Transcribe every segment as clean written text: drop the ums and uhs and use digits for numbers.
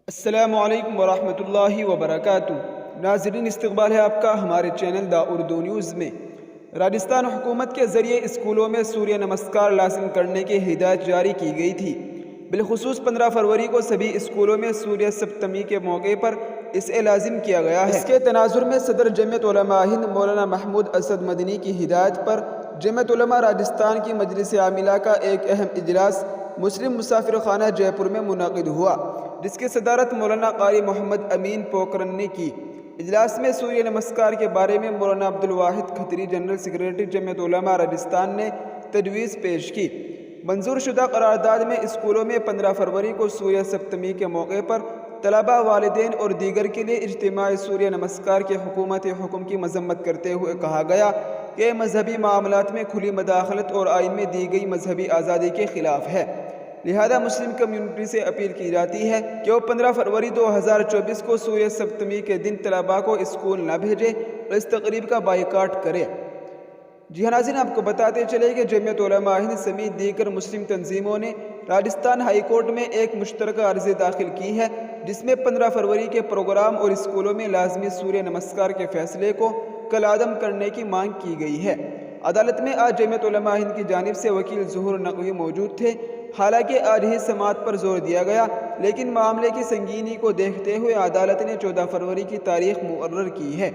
السلام علیکم ورحمۃ اللہ وبرکاتہ۔ ناظرین، استقبال ہے آپ کا ہمارے چینل دا اردو نیوز میں۔ راجستھان حکومت کے ذریعے اسکولوں میں سوریہ نمسکار لازم کرنے کی ہدایت جاری کی گئی تھی۔ بالخصوص 15 فروری کو سبھی اسکولوں میں سوریہ سپتمی کے موقع پر اسے لازم کیا گیا ہے۔ اس کے تناظر میں صدر جمعیت علماء ہند مولانا محمود اسد مدنی کی ہدایت پر جمعیت علماء راجستھان کی مجلس عاملہ کا ایک اہم اجلاس مسلم مسافر خانہ جے پور میں منعقد ہوا، جس کی صدارت مولانا قاری محمد امین پوکرن نے کی۔ اجلاس میں سوریہ نمسکار کے بارے میں مولانا عبدالواحد کھتری، جنرل سیکریٹری جمعیت علماء راجستھان نے تجویز پیش کی۔ منظور شدہ قرارداد میں اسکولوں میں 15 فروری کو سوریہ سپتمی کے موقع پر طلباء، والدین اور دیگر کے لیے اجتماعی سوریہ نمسکار کے حکومت حکم کی مذمت کرتے ہوئے کہا گیا کہ مذہبی معاملات میں کھلی مداخلت اور آئین میں دی گئی مذہبی آزادی کے خلاف ہے۔ لہذا مسلم کمیونٹی سے اپیل کی جاتی ہے کہ وہ 15 فروری 2024 کو سوریہ سپتمی کے دن طلباء کو اسکول نہ بھیجے اور اس تقریب کا بائیکاٹ کرے۔ جی ہاں ناظرین، آپ کو بتاتے چلے کہ جمعیت علماء ہند سمیت دیگر مسلم تنظیموں نے راجستھان ہائی کورٹ میں ایک مشترکہ عرضی داخل کی ہے، جس میں 15 فروری کے پروگرام اور اسکولوں میں لازمی سوریہ نمسکار کے فیصلے کو کالعدم کرنے کی مانگ کی گئی ہے۔ عدالت میں آج جمعیت علماء ہند کی جانب سے وکیل ظہور نقوی موجود تھے۔ حالانکہ آج ہی سماعت پر زور دیا گیا، لیکن معاملے کی سنگینی کو دیکھتے ہوئے عدالت نے 14 فروری کی تاریخ مقرر کی ہے۔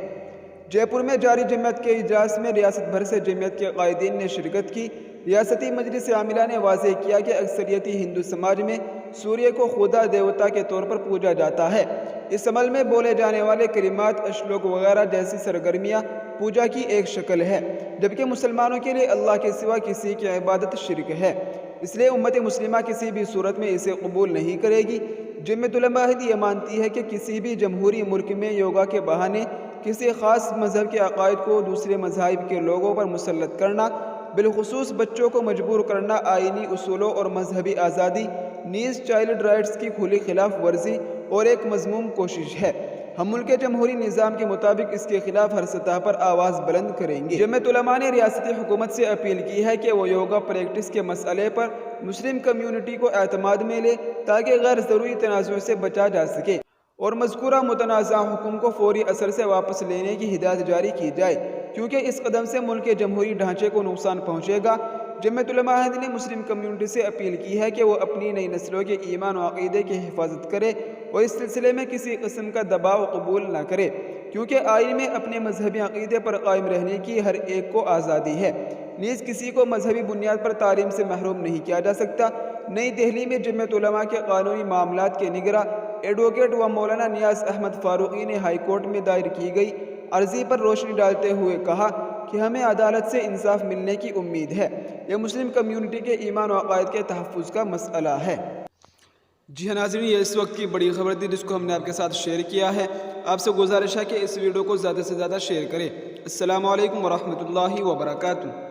جے پور میں جاری جمعیت کے اجلاس میں ریاست بھر سے جمعیت کے قائدین نے شرکت کی۔ ریاستی مجلس عاملہ نے واضح کیا کہ اکثریتی ہندو سماج میں سوریہ کو خدا دیوتا کے طور پر پوجا جاتا ہے۔ اس عمل میں بولے جانے والے کلمات، اشلوک وغیرہ جیسی سرگرمیاں پوجا کی ایک شکل ہے، جبکہ مسلمانوں کے لیے اللہ کے سوا کسی کی عبادت شرک ہے۔ اس لیے امت مسلمہ کسی بھی صورت میں اسے قبول نہیں کرے گی۔ جمعیت علماء ہند یہ مانتی ہے کہ کسی بھی جمہوری ملک میں یوگا کے بہانے کسی خاص مذہب کے عقائد کو دوسرے مذاہب کے لوگوں پر مسلط کرنا، بالخصوص بچوں کو مجبور کرنا، آئینی اصولوں اور مذہبی آزادی نیز چائلڈ رائٹس کی کھلی خلاف ورزی اور ایک مذموم کوشش ہے۔ ہم ملک کے جمہوری نظام کے مطابق اس کے خلاف ہر سطح پر آواز بلند کریں گے۔ جمعیت علماء نے ریاستی حکومت سے اپیل کی ہے کہ وہ یوگا پریکٹس کے مسئلے پر مسلم کمیونٹی کو اعتماد میں لے تاکہ غیر ضروری تنازع سے بچا جا سکے اور مذکورہ متنازع حکم کو فوری اثر سے واپس لینے کی ہدایت جاری کی جائے، کیونکہ اس قدم سے ملک کے جمہوری ڈھانچے کو نقصان پہنچے گا۔ جمعیت علماء ہند نے مسلم کمیونٹی سے اپیل کی ہے کہ وہ اپنی نئی نسلوں کے ایمان و عقیدے کی حفاظت کرے اور اس سلسلے میں کسی قسم کا دباؤ قبول نہ کرے، کیونکہ آئین میں اپنے مذہبی عقیدے پر قائم رہنے کی ہر ایک کو آزادی ہے، نیز کسی کو مذہبی بنیاد پر تعلیم سے محروم نہیں کیا جا سکتا۔ نئی دہلی میں جمعیت علماء کے قانونی معاملات کے نگراں ایڈوکیٹ و مولانا نیاز احمد فاروقی نے ہائی کورٹ میں دائر کی گئی عرضی پر روشنی ڈالتے ہوئے کہا کہ ہمیں عدالت سے انصاف ملنے کی امید ہے۔ یہ مسلم کمیونٹی کے ایمان و عقائد کے تحفظ کا مسئلہ ہے۔ جی ہاں ناظرین، یہ اس وقت کی بڑی خبر تھی جس کو ہم نے آپ کے ساتھ شیئر کیا ہے۔ آپ سے گزارش ہے کہ اس ویڈیو کو زیادہ سے زیادہ شیئر کریں۔ السلام علیکم ورحمۃ اللہ وبرکاتہ۔